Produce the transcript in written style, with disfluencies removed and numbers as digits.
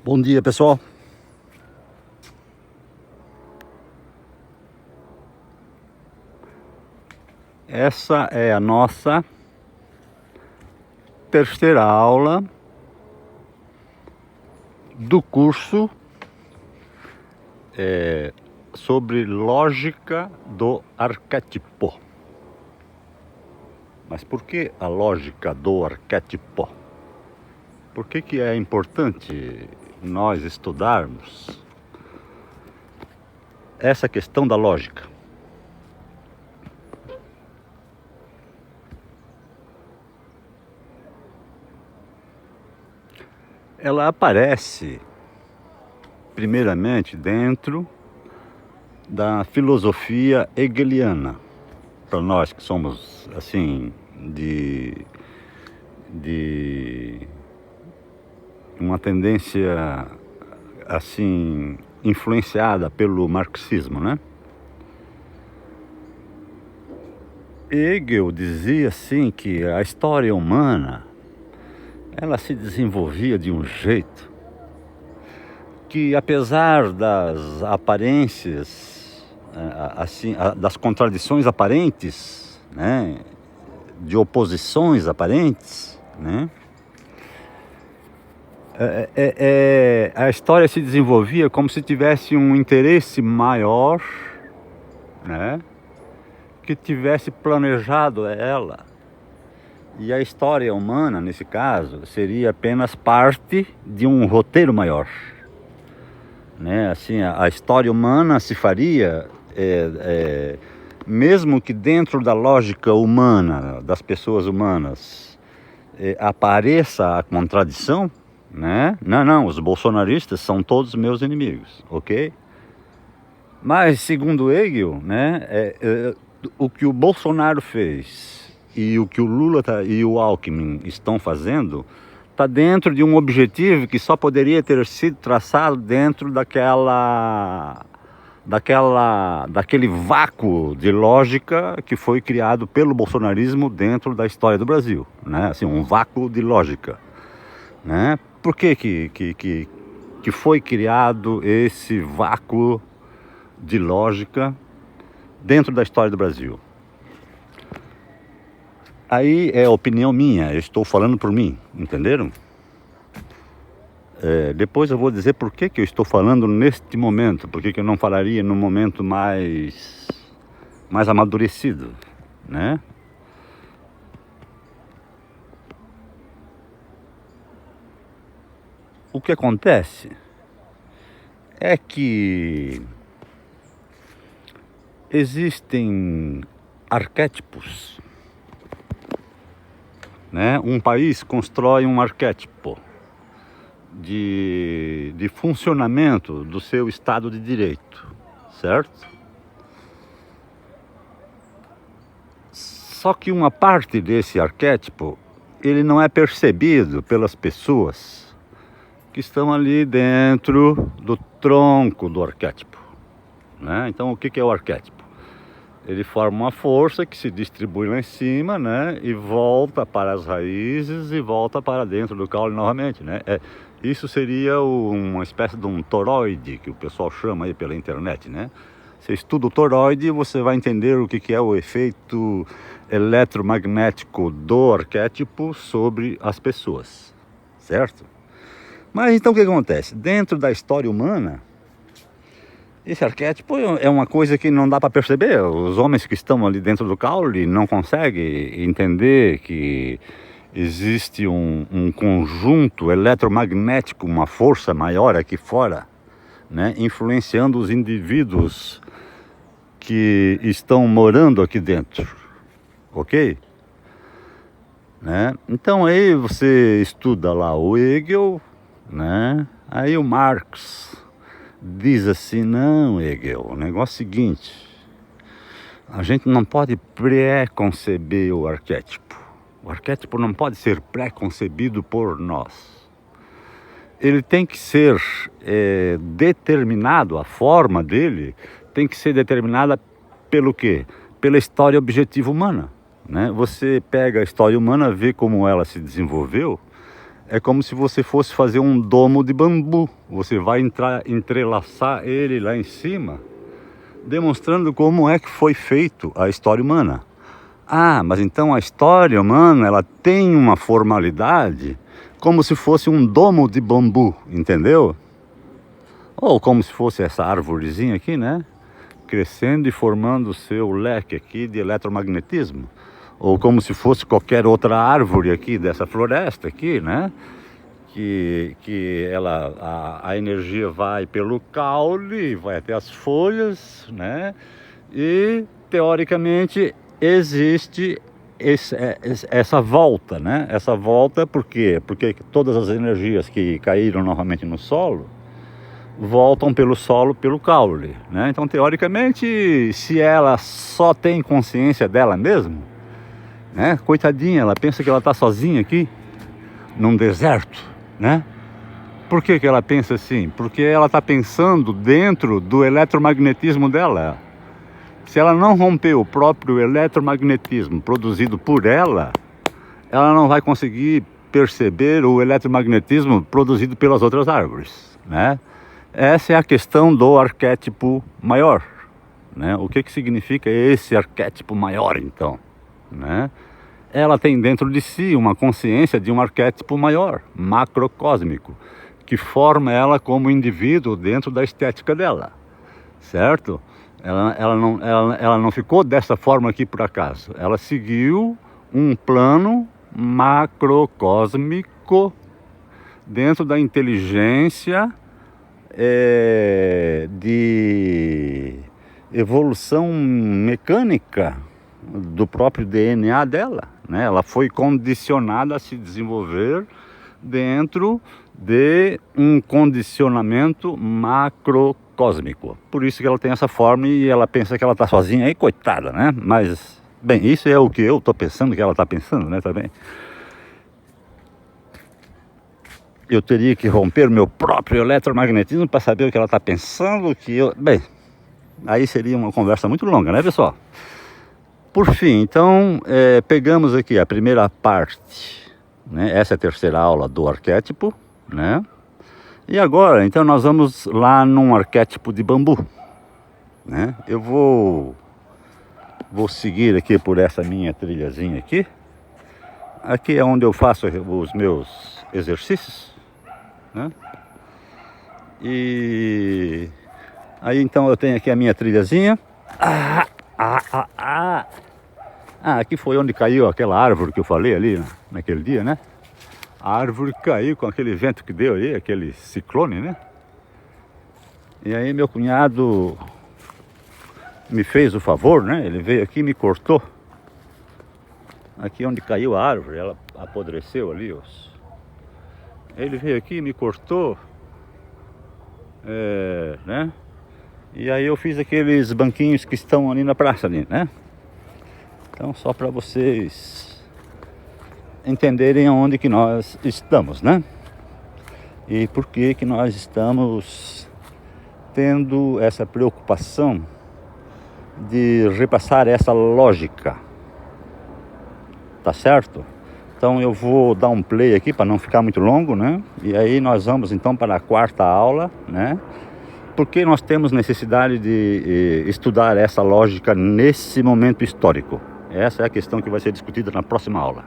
Bom dia, pessoal. Essa é a nossa terceira aula do curso sobre lógica do arquétipo. Mas por que a lógica do arquétipo? Por que é importante nós estudarmos essa questão da lógica? Ela aparece primeiramente dentro da filosofia hegeliana. Para nós que somos assim de uma tendência assim influenciada pelo marxismo, né? Hegel dizia assim que a história humana ela se desenvolvia de um jeito que, apesar das aparências, assim, das contradições aparentes, né, de oposições aparentes, né, a história se desenvolvia como se tivesse um interesse maior, né, que tivesse planejado ela. E a história humana, nesse caso, seria apenas parte de um roteiro maior, né? Assim, a história humana se faria, mesmo que dentro da lógica humana, das pessoas humanas, apareça a contradição, né? Não, os bolsonaristas são todos meus inimigos, ok? Mas, segundo Hegel, né, o que o Bolsonaro fez e o que o Lula e o Alckmin estão fazendo está dentro de um objetivo que só poderia ter sido traçado dentro daquele vácuo de lógica que foi criado pelo bolsonarismo dentro da história do Brasil, né? Assim, um vácuo de lógica, né? Por que foi criado esse vácuo de lógica dentro da história do Brasil? Aí é opinião minha, eu estou falando por mim, entenderam? Depois eu vou dizer por que eu estou falando neste momento, por que eu não falaria num momento mais amadurecido, né? O que acontece é que existem arquétipos, né? Um país constrói um arquétipo de funcionamento do seu Estado de Direito, certo? Só que uma parte desse arquétipo, ele não é percebido pelas pessoas que estão ali dentro do tronco do arquétipo, né? Então, o que é o arquétipo? Ele forma uma força que se distribui lá em cima, né? E volta para as raízes e volta para dentro do caule novamente, né? Isso seria uma espécie de um toroide, que o pessoal chama aí pela internet, né? Você estuda o toroide e você vai entender o que é o efeito eletromagnético do arquétipo sobre as pessoas, certo? Mas então o que acontece? Dentro da história humana, esse arquétipo é uma coisa que não dá para perceber. Os homens que estão ali dentro do caule não conseguem entender que existe um conjunto eletromagnético, uma força maior aqui fora, né, influenciando os indivíduos que estão morando aqui dentro, ok? Né? Então aí você estuda lá o Hegel, né? Aí o Marx diz assim: não, Hegel, o negócio é o seguinte, a gente não pode pré-conceber o arquétipo. O arquétipo não pode ser pré-concebido por nós. Ele tem que ser determinado, a forma dele tem que ser determinada pelo quê? Pela história objetiva humana, né? Você pega a história humana, vê como ela se desenvolveu, é como se você fosse fazer um domo de bambu. Você vai entrelaçar ele lá em cima, demonstrando como é que foi feito a história humana. Ah, mas então a história humana, ela tem uma formalidade como se fosse um domo de bambu, entendeu? Ou como se fosse essa árvorezinha aqui, né? Crescendo e formando o seu leque aqui de eletromagnetismo. Ou como se fosse qualquer outra árvore aqui dessa floresta aqui, né? Que a energia vai pelo caule, vai até as folhas, né? E teoricamente existe essa volta, né? Essa volta por quê? Porque todas as energias que caíram novamente no solo voltam pelo solo, pelo caule, né? Então, teoricamente, se ela só tem consciência dela mesma, né? Coitadinha, ela pensa que ela está sozinha aqui, num deserto, né? Por que ela pensa assim? Porque ela está pensando dentro do eletromagnetismo dela. Se ela não romper o próprio eletromagnetismo produzido por ela não vai conseguir perceber o eletromagnetismo produzido pelas outras árvores, né? Essa é a questão do arquétipo maior, né? O que significa esse arquétipo maior, então, né? Ela tem dentro de si uma consciência de um arquétipo maior, macrocósmico, que forma ela como indivíduo dentro da estética dela, certo? Ela não ficou dessa forma aqui por acaso. Ela seguiu um plano macrocósmico dentro da inteligência de evolução mecânica do próprio DNA dela, né? Ela foi condicionada a se desenvolver dentro de um condicionamento macrocósmico. Por isso que ela tem essa forma e ela pensa que ela está sozinha aí, coitada, né? Mas, bem, isso é o que eu estou pensando que ela está pensando, né, também. Eu teria que romper meu próprio eletromagnetismo para saber o que ela está pensando, Bem, aí seria uma conversa muito longa, né, pessoal? Por fim, então, pegamos aqui a primeira parte, né? Essa é a terceira aula do arquétipo, né? E agora, então, nós vamos lá num arquétipo de bambu, né? Eu vou seguir aqui por essa minha trilhazinha aqui. Aqui é onde eu faço os meus exercícios, né? E aí então eu tenho aqui a minha trilhazinha. Aqui foi onde caiu aquela árvore que eu falei ali naquele dia, né? A árvore caiu com aquele vento que deu aí, aquele ciclone, né? E aí meu cunhado me fez o favor, né? Ele veio aqui e me cortou. Aqui onde caiu a árvore, ela apodreceu ali, ele veio aqui e me cortou, né? E aí eu fiz aqueles banquinhos que estão ali na praça ali, né? Então só para vocês entenderem aonde que nós estamos, né? E por que que nós estamos tendo essa preocupação de repassar essa lógica, tá certo? Então eu vou dar um play aqui para não ficar muito longo, né? E aí nós vamos então para a quarta aula, né? Porque nós temos necessidade de estudar essa lógica nesse momento histórico. Essa é a questão que vai ser discutida na próxima aula.